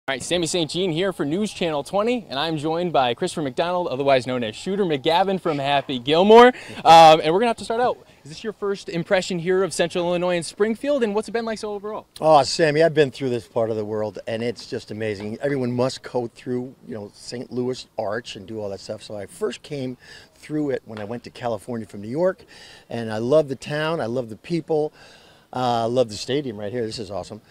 All right, Sammy St. Jean here for News Channel 20, and I'm joined by Christopher McDonald, otherwise known as Shooter McGavin from Happy Gilmore. And we're going to have to start out. Is this your first impression here of Central Illinois and Springfield, and what's it been like so overall? Oh, Sammy, I've been through this part of the world, and it's just amazing. Everyone must go through, St. Louis Arch and do all that stuff. So I first came through it when I went to California from New York, and I love the town, I love the people, I love the stadium right here. This is awesome.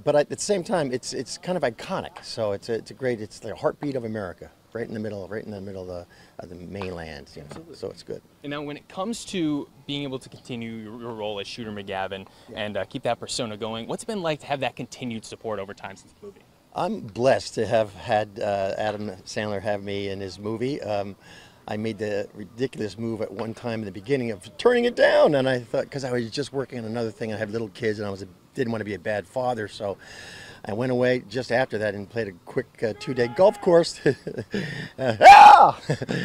But at the same time, it's kind of iconic. So it's the heartbeat of America, right in the middle of the mainland. So it's good. And now, when it comes to being able to continue your role as Shooter McGavin and keep that persona going, what's it been like to have that continued support over time since the movie? I'm blessed to have had Adam Sandler have me in his movie. I made the ridiculous move at one time in the beginning of turning it down, and I thought, because I was just working on another thing, I had little kids, and didn't want to be a bad father, so I went away just after that and played a quick 2-day golf course.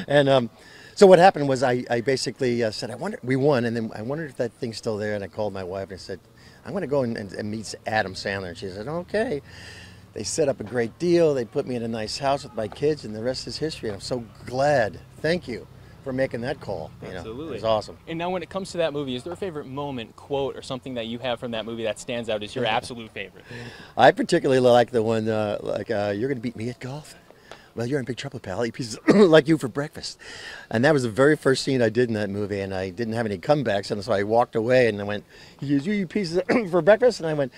And so what happened was I basically said, we won, and then I wondered if that thing's still there, and I called my wife and I said, I'm going to go and meet Adam Sandler, and she said, okay. They set up a great deal. They put me in a nice house with my kids, and the rest is history. And I'm so glad. Thank you for making that call. Absolutely. It was awesome. And now, when it comes to that movie, is there a favorite moment, quote, or something that you have from that movie that stands out as your absolute favorite? I particularly like the one, you're going to beat me at golf? Well, you're in big trouble, pal. Eat pieces like you for breakfast. And that was the very first scene I did in that movie, and I didn't have any comebacks, and so I walked away, and I went, you eat pieces for breakfast? And I went,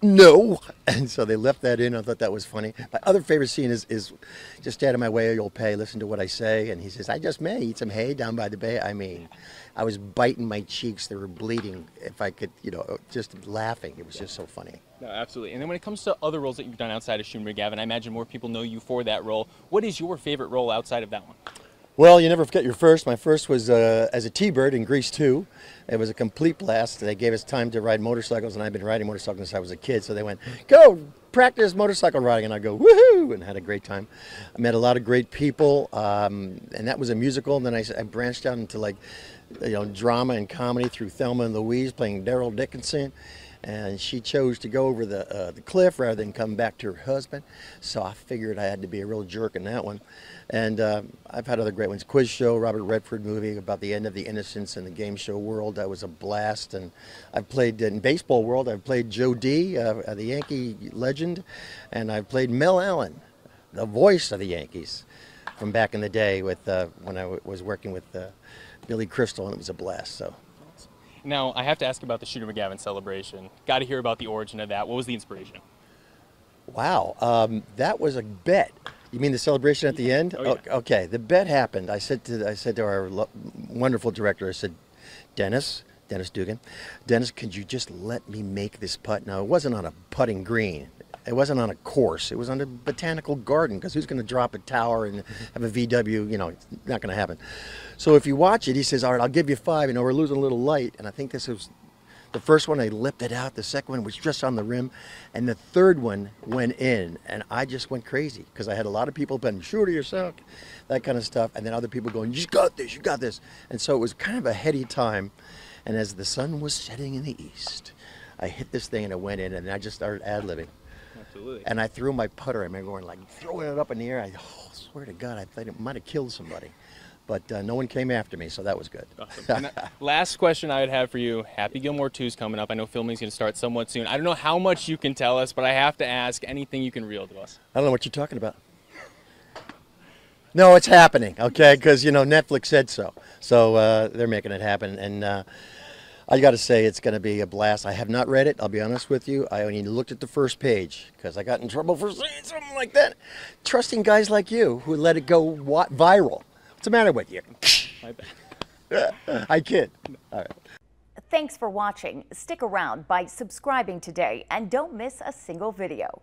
no. And so they left that in. I thought that was funny. My other favorite scene is just out of my way, you'll pay, listen to what I say. And he says, I just may eat some hay down by the bay. I mean, I was biting my cheeks. They were bleeding. If I could, just laughing. It was just so funny. No, absolutely. And then when it comes to other roles that you've done outside of Shooter McGavin, I imagine more people know you for that role. What is your favorite role outside of that one? Well, you never forget your first. My first was as a T-Bird in Grease 2. It was a complete blast. They gave us time to ride motorcycles, and I've been riding motorcycles since I was a kid. So they went, go practice motorcycle riding, and I go, woohoo, and had a great time. I met a lot of great people, and that was a musical. And then I branched out into drama and comedy through Thelma and Louise, playing Daryl Dickinson. And she chose to go over the cliff rather than come back to her husband. So I figured I had to be a real jerk in that one. And I've had other great ones. Quiz show, Robert Redford movie about the end of the innocence in the game show world. That was a blast. And I've played in baseball world. I've played Joe D, the Yankee legend. And I've played Mel Allen, the voice of the Yankees from back in the day with when I was working with Billy Crystal, and it was a blast. So. Now, I have to ask about the Shooter McGavin celebration. Got to hear about the origin of that. What was the inspiration? Wow, that was a bet. You mean the celebration at the end? Oh, yeah. Okay, the bet happened. I said to our wonderful director, I said, Dennis Dugan, Dennis, could you just let me make this putt? Now, it wasn't on a putting green. It wasn't on a course. It was on a botanical garden, because who's going to drop a tower and have a VW? It's not going to happen. So if you watch it, he says, all right, I'll give you 5. We're losing a little light. And I think this was the first one. I lipped it out. The second one was just on the rim. And the third one went in. And I just went crazy, because I had a lot of people been sure to yourself, that kind of stuff. And then other people going, you got this, you got this. And so it was kind of a heady time. And as the sun was setting in the east, I hit this thing and it went in. And I just started ad-libbing. Absolutely. And I threw my putter. I remember going throwing it up in the air. I swear to God, I thought it might have killed somebody. But no one came after me, so that was good. Awesome. Last question I would have for you. Happy Gilmore 2 is coming up. I know filming is going to start somewhat soon. I don't know how much you can tell us, but I have to ask anything you can reel to us. I don't know what you're talking about. No, it's happening, okay? Because, Netflix said so. So they're making it happen. And I got to say, it's going to be a blast. I have not read it, I'll be honest with you. I only looked at the first page, because I got in trouble for saying something like that. Trusting guys like you who let it go viral. What's the matter with you? My bad. I kid. All right. Thanks for watching. Stick around by subscribing today and don't miss a single video.